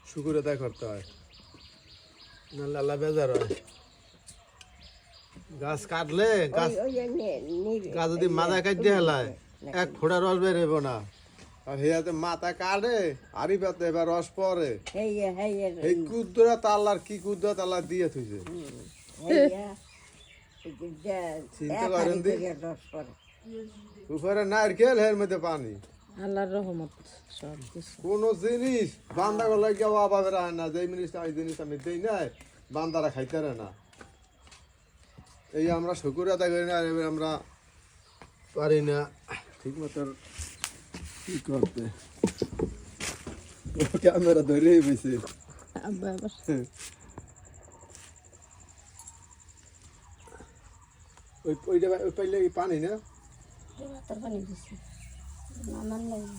শুকুর আদায় করতে হয়, নাহলে আল্লাহ বেজার হয়। গাছ কাটলে গাছ যদি মাথা কাটতে হেলায় এক ফোঁটা রস বেরোব না। আর হেয়াতে মাথা কাটে আরি পাতে এবার রস পরে এই কুদরত আল্লাহর কি কুদরত আল্লাহ দিয়ে থুইছে। চিন্তা করেন দি উপরে নারকেল এর মধ্যে পানি, আল্লাহর রহমত সব কিছু। কোন জিনিস বান্দা গলায় কেউ অভাবে রাখে না, যে জিনিস আমি দিই না বান্দারা খাইতে না। এই আমরা শুকুর আদায় করি না, এবার আমরা পারি না ঠিক মতন কি করতে। ক্যামেরা ধরে বসে ওইটা ওই পাইলে পানি না পানি দিছি নামান লাগে।